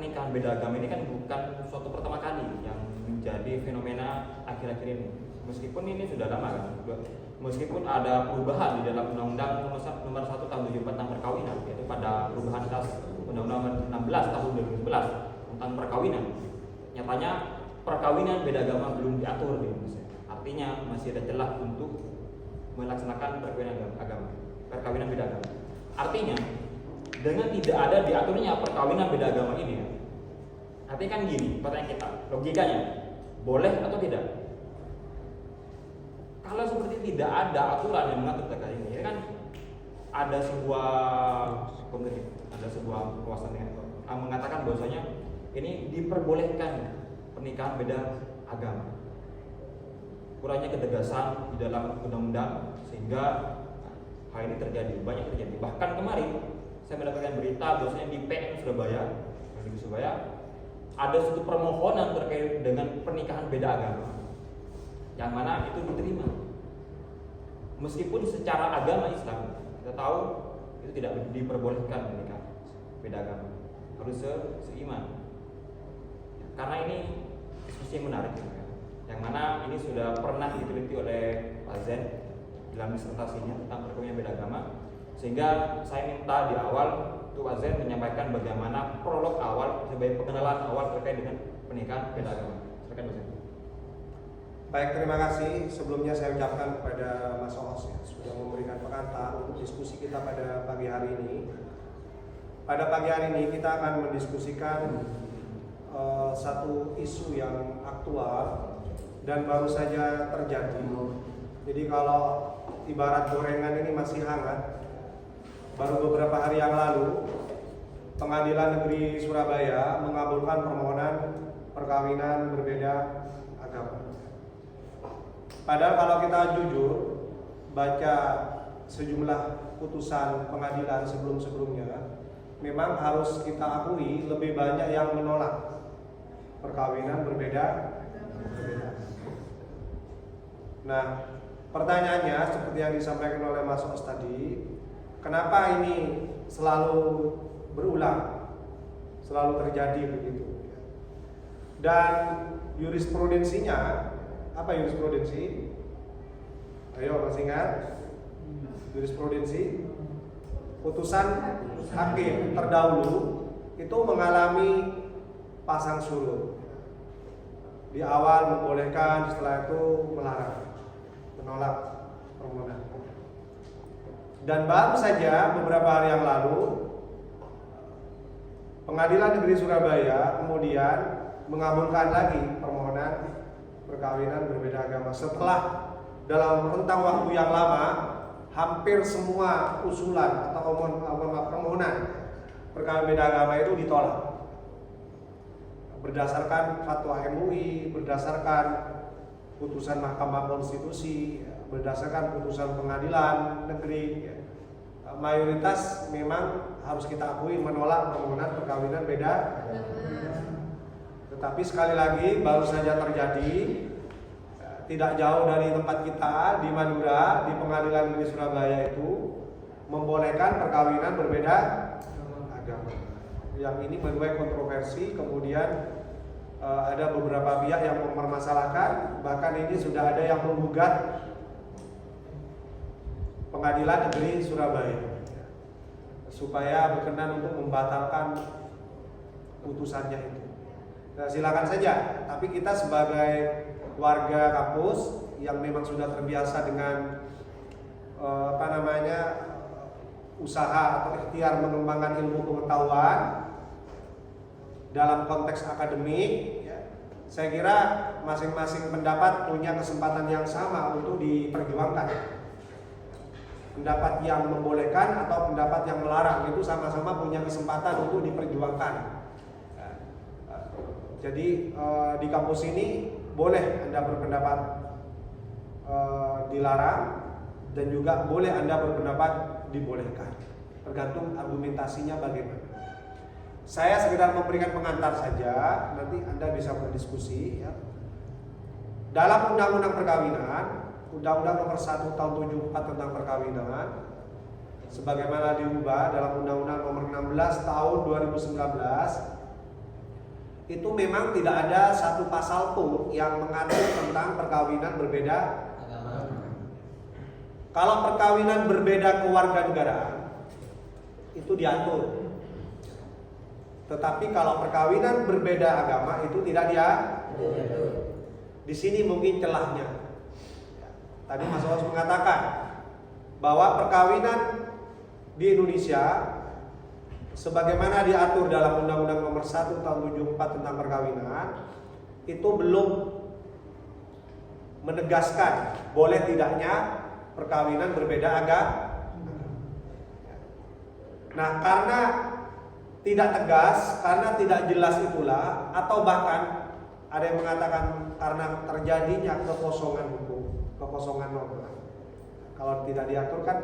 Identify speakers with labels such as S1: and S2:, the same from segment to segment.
S1: pernikahan beda agama ini kan bukan suatu pertama kali yang menjadi fenomena akhir-akhir ini. Meskipun ini sudah lama kan, meskipun ada perubahan di dalam Undang-Undang nomor 1 tahun 74 tentang perkawinan, yaitu pada perubahan atas Undang-Undang 16 tahun 2011 tentang perkawinan. Nyatanya perkawinan beda agama belum diatur di Indonesia. Artinya masih ada celah untuk melaksanakan perkawinan beda agama. Artinya dengan tidak ada diaturnya perkawinan beda agama ini, artinya kan gini, pertanyaan kita, logikanya boleh atau tidak? Kalau seperti tidak ada aturan yang mengatur terkait ini, kan ada sebuah kawasan yang mengatakan bahwasanya ini diperbolehkan pernikahan beda agama. Kurangnya ketegasan di dalam undang-undang sehingga hal ini banyak terjadi. Bahkan kemarin saya mendapatkan berita bahwasanya di PM Surabaya ada suatu permohonan terkait dengan pernikahan beda agama, yang mana itu diterima. Meskipun secara agama Islam kita tahu itu tidak diperbolehkan menikah beda agama, harus seiman. Karena ini diskusi yang menarik, yang mana ini sudah pernah diteliti oleh Pak Zen dalam disertasinya tentang perkawinan beda agama, sehingga saya minta di awal untuk Pak Zen menyampaikan bagaimana prolog awal sebagai pengenalan awal terkait dengan pernikahan beda agama. Silakan Pak Zen.
S2: Baik, terima kasih. Sebelumnya saya ucapkan kepada Mas Oos sudah memberikan pengantar untuk diskusi kita pada pagi hari ini. Pada pagi hari ini kita akan mendiskusikan satu isu yang aktual dan baru saja terjadi. Jadi kalau ibarat gorengan ini masih hangat, baru beberapa hari yang lalu Pengadilan Negeri Surabaya mengabulkan permohonan perkawinan berbeda agama. Padahal kalau kita jujur baca sejumlah putusan pengadilan sebelum-sebelumnya, memang harus kita akui lebih banyak yang menolak perkawinan berbeda. Nah, pertanyaannya seperti yang disampaikan oleh Mas Os tadi, kenapa ini selalu berulang, selalu terjadi begitu? Dan jurisprudensinya, apa jurisprudensi? Ayo, masih ingat? Jurisprudensi, putusan hakim terdahulu itu mengalami pasang surut. Di awal membolehkan, setelah itu melarang, menolak permohonan. Dan baru saja beberapa hari yang lalu Pengadilan Negeri Surabaya kemudian mengabulkan lagi permohonan perkawinan berbeda agama setelah dalam rentang waktu yang lama hampir semua usulan atau permohonan perkawinan beda agama itu ditolak berdasarkan fatwa MUI, berdasarkan putusan Mahkamah Konstitusi, berdasarkan putusan Pengadilan Negeri. Mayoritas memang harus kita akui menolak permohonan perkawinan beda. Tetapi sekali lagi baru saja terjadi tidak jauh dari tempat kita di Madura, di Pengadilan Negeri Surabaya itu membolehkan perkawinan berbeda agama. Yang ini menuai kontroversi, kemudian ada beberapa pihak yang mempermasalahkan, bahkan ini sudah ada yang menggugat Pengadilan Negeri Surabaya supaya berkenan untuk membatalkan putusannya itu. Nah, silakan saja, tapi kita sebagai warga kampus yang memang sudah terbiasa dengan usaha atau ikhtiar mengembangkan ilmu pengetahuan dalam konteks akademik, ya, saya kira masing-masing pendapat punya kesempatan yang sama untuk diperjuangkan. Pendapat yang membolehkan atau pendapat yang melarang itu sama-sama punya kesempatan untuk diperjuangkan. Jadi di kampus ini boleh Anda berpendapat dilarang dan juga boleh Anda berpendapat dibolehkan, tergantung argumentasinya bagaimana. Saya sekedar memberikan pengantar saja, nanti Anda bisa berdiskusi, ya. Dalam Undang-Undang Perkawinan, Undang-Undang nomor 1 tahun 74 tentang perkawinan, sebagaimana diubah dalam Undang-Undang nomor 16 tahun 2019, itu memang tidak ada satu pasal pun yang mengatur tentang perkawinan berbeda
S3: agama.
S2: Kalau perkawinan berbeda kewarganegaraan itu diatur. Tetapi kalau perkawinan berbeda agama itu tidak diatur. Di sini mungkin celahnya. Tadi Mas Os mengatakan bahwa perkawinan di Indonesia sebagaimana diatur dalam Undang-Undang Nomor 1 Tahun 74 tentang perkawinan itu belum menegaskan boleh tidaknya perkawinan berbeda agama. Nah, karena tidak tegas, karena tidak jelas itulah, atau bahkan ada yang mengatakan karena terjadinya kekosongan hukum, kekosongan norma. Kalau tidak diatur kan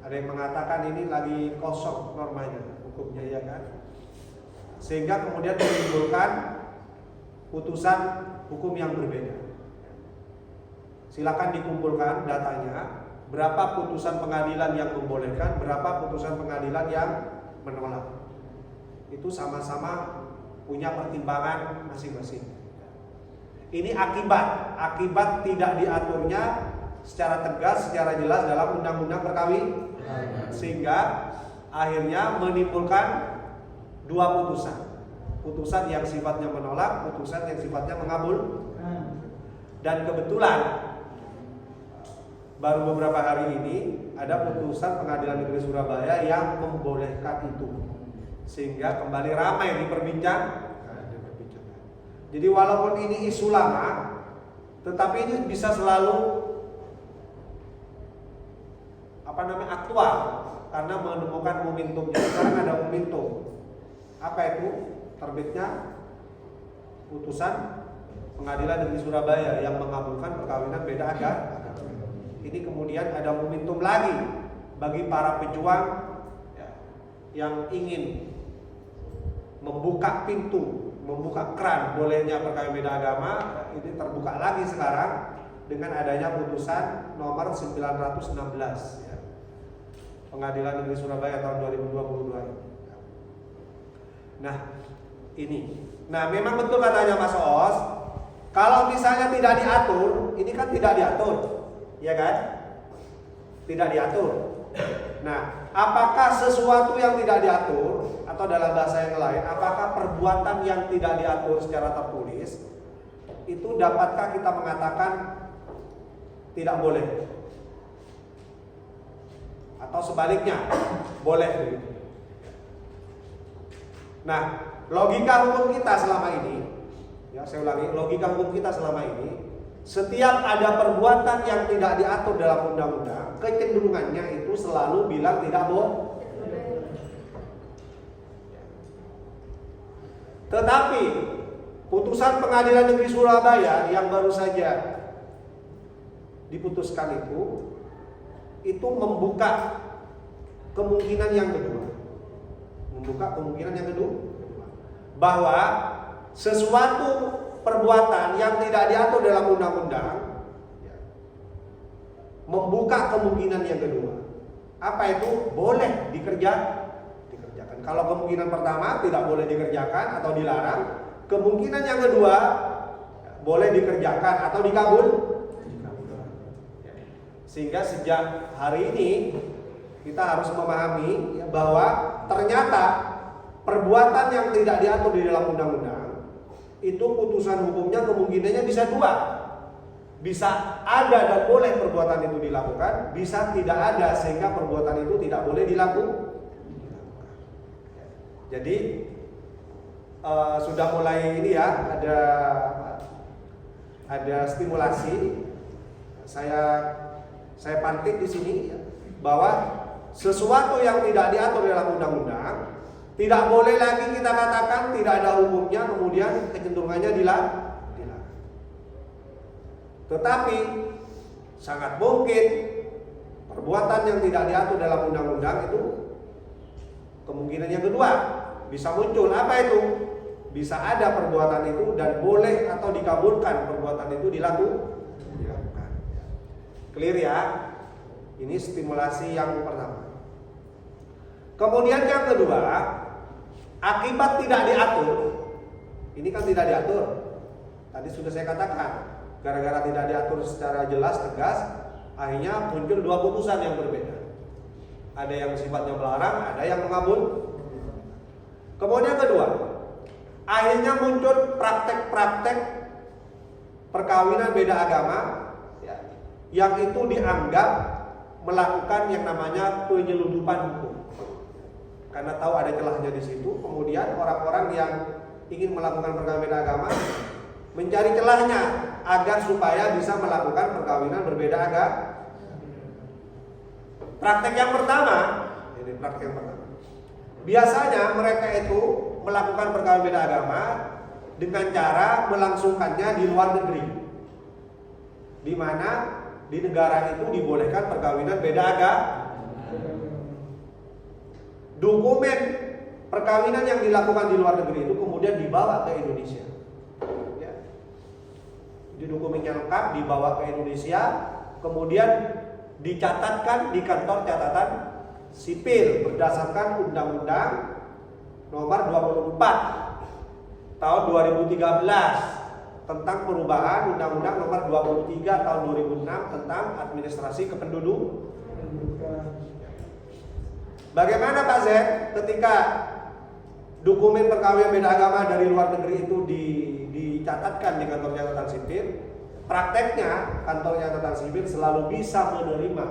S2: ada yang mengatakan ini lagi kosong normanya, hukumnya, ya kan? Sehingga kemudian menimbulkan putusan hukum yang berbeda. Silakan dikumpulkan datanya, berapa putusan pengadilan yang membolehkan, berapa putusan pengadilan yang menolak. Itu sama-sama punya pertimbangan masing-masing. Ini akibat tidak diaturnya secara tegas, secara jelas dalam undang-undang perkawinan, sehingga akhirnya menimbulkan dua putusan yang sifatnya menolak, putusan yang sifatnya mengabul. Dan kebetulan baru beberapa hari ini ada putusan Pengadilan Negeri Surabaya yang membolehkan itu, sehingga kembali ramai diperbincangkan. Jadi walaupun ini isu lama, tetapi ini bisa selalu aktual karena menemukan momentumnya. Sekarang ada momentum. Apa itu? Terbitnya putusan Pengadilan Negeri Surabaya yang mengabulkan perkawinan beda agama. Ini kemudian ada momentum lagi bagi para pejuang yang ingin membuka pintu, membuka keran bolehnya perkawinan beda agama. Ini terbuka lagi sekarang dengan adanya putusan nomor 916 ya, Pengadilan Negeri Surabaya tahun 2022 ini. Nah, ini. Nah, memang betul katanya Mas Os, kalau misalnya tidak diatur, ini kan tidak diatur, ya kan? Tidak diatur. Nah, apakah sesuatu yang tidak diatur, atau dalam bahasa yang lain, apakah perbuatan yang tidak diatur secara tertulis itu dapatkah kita mengatakan tidak boleh? Atau sebaliknya, boleh begitu? Nah, logika hukum kita selama ini, ya saya ulangi, logika hukum kita selama ini, setiap ada perbuatan yang tidak diatur dalam undang-undang, kecenderungannya itu selalu bilang tidak boleh. Tetapi putusan Pengadilan Negeri Surabaya yang baru saja diputuskan itu membuka kemungkinan yang kedua. Bahwa sesuatu perbuatan yang tidak diatur dalam undang-undang membuka kemungkinan yang kedua. Apa itu? Boleh dikerjakan. Kalau kemungkinan pertama tidak boleh dikerjakan atau dilarang, kemungkinan yang kedua boleh dikerjakan atau dikabul. Sehingga sejak hari ini kita harus memahami bahwa ternyata perbuatan yang tidak diatur di dalam undang-undang itu putusan hukumnya kemungkinannya bisa dua. Bisa ada dan boleh perbuatan itu dilakukan, bisa tidak ada sehingga perbuatan itu tidak boleh dilakukan. Jadi sudah mulai ini ya, ada stimulasi. Saya pantik di sini ya, bahwa sesuatu yang tidak diatur dalam undang-undang tidak boleh lagi kita katakan tidak ada hukumnya, kemudian kecenderungannya dilarang. Tetapi sangat mungkin perbuatan yang tidak diatur dalam undang-undang itu kemungkinan yang kedua bisa muncul. Apa itu? Bisa ada perbuatan itu dan boleh atau dikabulkan perbuatan itu dilakukan. Clear ya? Ini stimulasi yang pertama. Kemudian yang kedua, akibat tidak diatur Ini kan tidak diatur. Tadi sudah saya katakan, gara-gara tidak diatur secara jelas, tegas, akhirnya muncul dua putusan yang berbeda. Ada yang sifatnya melarang, ada yang mengabul. Kemudian kedua, akhirnya muncul praktek-praktek perkawinan beda agama ya, yang itu dianggap melakukan yang namanya penyeludupan hukum. Karena tahu ada celahnya di situ, kemudian orang-orang yang ingin melakukan perkawinan beda agama mencari celahnya agar supaya bisa melakukan perkawinan berbeda agama. Praktek yang pertama, ini praktek yang pertama. Biasanya mereka itu melakukan perkawinan beda agama dengan cara melangsungkannya di luar negeri, di mana di negara itu dibolehkan perkawinan beda agama. Dokumen perkawinan yang dilakukan di luar negeri itu kemudian dibawa ke Indonesia. Ya. Di dokumennya lengkap dibawa ke Indonesia, kemudian dicatatkan di kantor catatan sipil berdasarkan Undang-Undang Nomor 24 Tahun 2013 tentang perubahan Undang-Undang Nomor 23 Tahun 2006 tentang administrasi kependudukan. Bagaimana Pak Z ketika dokumen perkawinan beda agama dari luar negeri itu dicatatkan di kantor catatan sipil? Prakteknya kantor catatan sipil selalu bisa menerima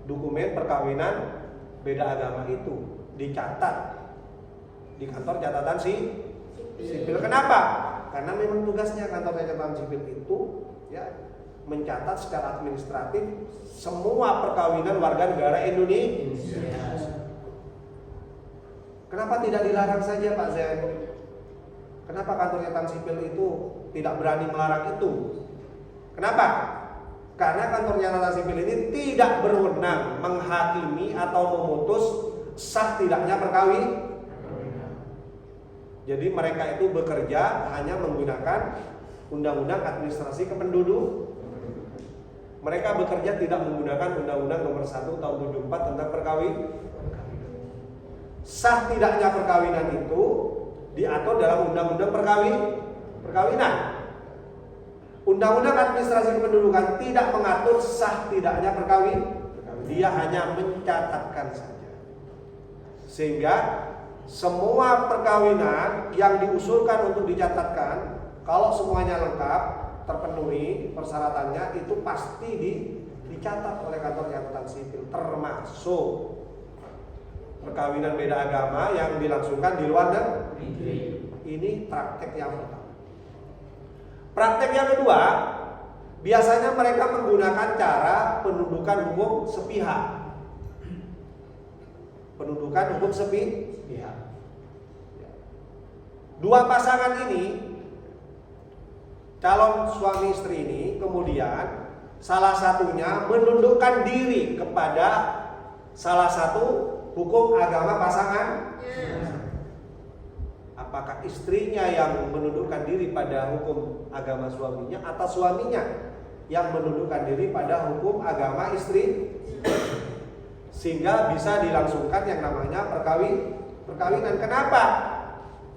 S2: dokumen perkawinan beda agama itu dicatat di kantor catatan sipil. Kenapa? Karena memang tugasnya kantor catatan sipil itu ya mencatat secara administratif semua perkawinan warga negara Indonesia. Kenapa tidak dilarang saja Pak Zain? Kenapa kantor catatan sipil itu tidak berani melarang itu? Kenapa? Karena kantor catatan sipil ini tidak berwenang menghakimi atau memutus sah tidaknya perkawinan. Jadi mereka itu bekerja hanya menggunakan Undang-Undang Administrasi Kependudukan. Mereka bekerja tidak menggunakan Undang-Undang Nomor 1 Tahun 74 tentang perkawinan. Sah tidaknya perkawinan itu diatur dalam Undang-Undang Perkawinan. Undang-Undang Administrasi Kependudukan tidak mengatur sah tidaknya perkawinan. Dia hanya mencatatkan saja. Sehingga semua perkawinan yang diusulkan untuk dicatatkan, kalau semuanya lengkap terpenuhi persyaratannya, itu pasti dicatat oleh kantor catatan sipil, termasuk perkawinan beda agama yang dilangsungkan di luar negeri. Ini praktek yang pertama. Praktek yang kedua, biasanya mereka menggunakan cara penundukan hukum sepihak. Penundukan hukum sepihak. Dua pasangan ini, calon suami istri ini, kemudian salah satunya menundukkan diri kepada salah satu hukum agama pasangan. Apakah istrinya yang menundukkan diri pada hukum agama suaminya atau suaminya yang menundukkan diri pada hukum agama istri? Sehingga bisa dilangsungkan yang namanya perkawinan. Kenapa?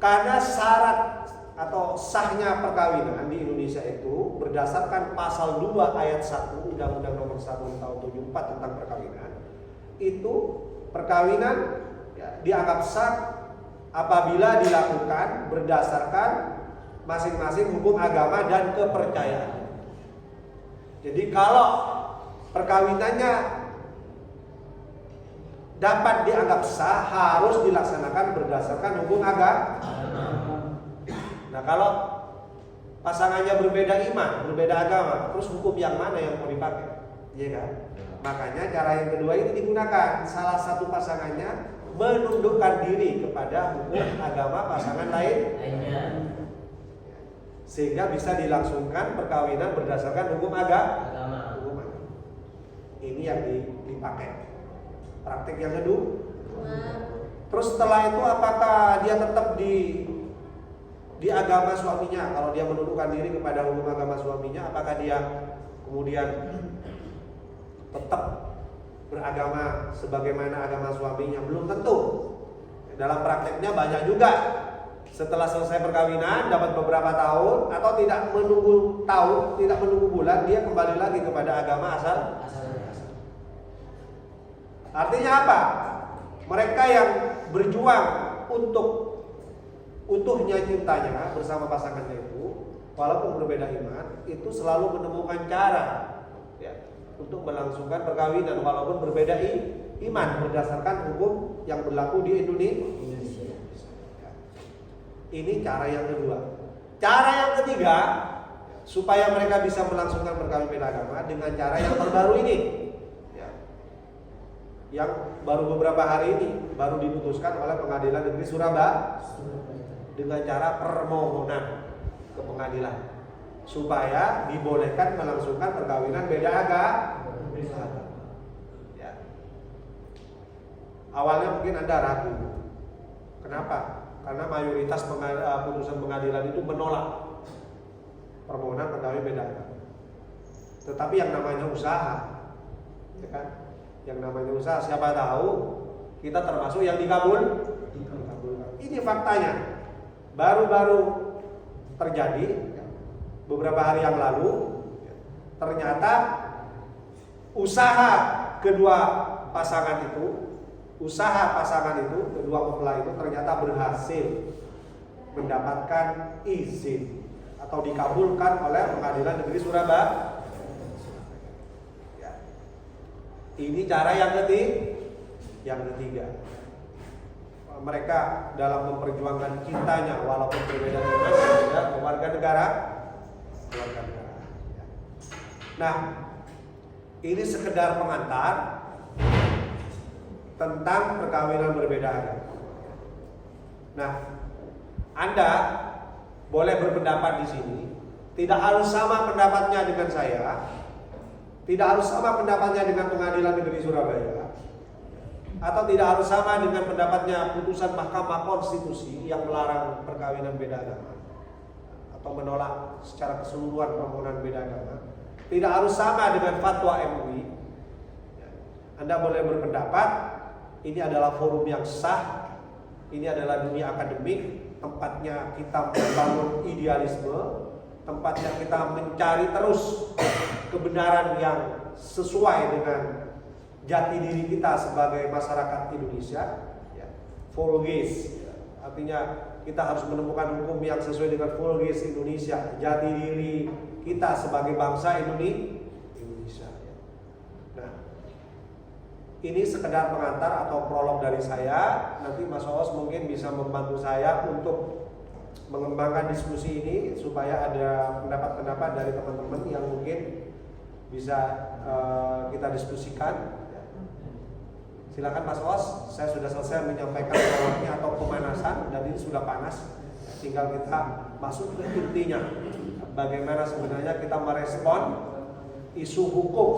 S2: Karena syarat atau sahnya perkawinan di Indonesia itu berdasarkan pasal 2 ayat 1 Undang-Undang Nomor 1 Tahun 74 tentang perkawinan. Itu perkawinan ya, dianggap sah apabila dilakukan berdasarkan masing-masing hukum agama dan kepercayaan. Jadi kalau perkawinannya dapat dianggap sah, harus dilaksanakan berdasarkan hukum agama. Nah, kalau pasangannya berbeda iman, berbeda agama, terus hukum yang mana yang mau dipakai? Iya kan? Makanya cara yang kedua ini digunakan. Salah satu pasangannya menundukkan diri kepada hukum agama pasangan lainnya, sehingga bisa dilangsungkan perkawinan berdasarkan hukum agama. Ini yang dipakai. Praktek yang kedua. Terus setelah itu apakah dia tetap di agama suaminya? Kalau dia menundukkan diri kepada hukum agama suaminya, apakah dia kemudian tetap beragama sebagaimana agama suaminya? Belum tentu. Dalam prakteknya banyak juga setelah selesai perkawinan dapat beberapa tahun atau tidak menunggu tahun, tidak menunggu bulan, dia kembali lagi kepada agama asal. Artinya apa? Mereka yang berjuang untuk utuhnya cintanya bersama pasangannya itu, walaupun berbeda iman, itu selalu menemukan cara ya, untuk melangsungkan perkawinan walaupun berbeda iman berdasarkan hukum yang berlaku di Indonesia. Ini cara yang kedua. Cara yang ketiga, supaya mereka bisa melangsungkan perkawinan beda agama dengan cara yang terbaru ini, ya, yang baru beberapa hari ini baru diputuskan oleh Pengadilan Negeri Surabaya dengan cara permohonan ke pengadilan supaya dibolehkan melangsungkan perkawinan beda agama. Ya. Awalnya mungkin Anda ragu. Kenapa? Karena mayoritas putusan pengadilan itu menolak permohonan perkawinan beda agama. Tetapi yang namanya usaha, ya kan? Yang namanya usaha, siapa tahu kita termasuk yang dikabulkan. Ini faktanya. Baru-baru terjadi beberapa hari yang lalu, ternyata usaha kedua pasangan itu, kedua mempelai itu ternyata berhasil mendapatkan izin atau dikabulkan oleh Pengadilan Negeri Surabaya. Ya. Ini cara yang ketiga. Mereka dalam memperjuangkan cintanya walaupun berbeda iman dan warga negara. Nah, ini sekedar pengantar tentang perkawinan berbeda agama. Nah, Anda boleh berpendapat di sini, tidak harus sama pendapatnya dengan saya, tidak harus sama pendapatnya dengan Pengadilan Negeri Surabaya, atau tidak harus sama dengan pendapatnya putusan Mahkamah Konstitusi yang melarang perkawinan beda agama atau menolak secara keseluruhan permohonan beda agama. Tidak harus sama dengan fatwa MUI. Anda boleh berpendapat ini adalah forum yang sah, ini adalah dunia akademik, tempatnya kita membangun idealisme, tempatnya kita mencari terus kebenaran yang sesuai dengan jati diri kita sebagai masyarakat Indonesia, ya. Vulgis, ya. Artinya kita harus menemukan hukum yang sesuai dengan vulgis Indonesia, jati diri kita sebagai bangsa Indonesia. Ya. Nah, ini sekedar pengantar atau prolog dari saya. Nanti Mas Oos mungkin bisa membantu saya untuk mengembangkan diskusi ini supaya ada pendapat-pendapat dari teman-teman yang mungkin bisa kita diskusikan. Silakan Mas Oos, saya sudah selesai menyampaikan prolognya atau pemanasan dan ini sudah panas. Tinggal kita masuk ke intinya. Bagaimana sebenarnya kita merespon isu hukum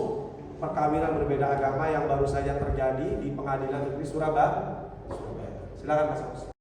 S2: perkawinan berbeda agama yang baru saja terjadi di Pengadilan Negeri Surabaya. Silakan Mas Oos.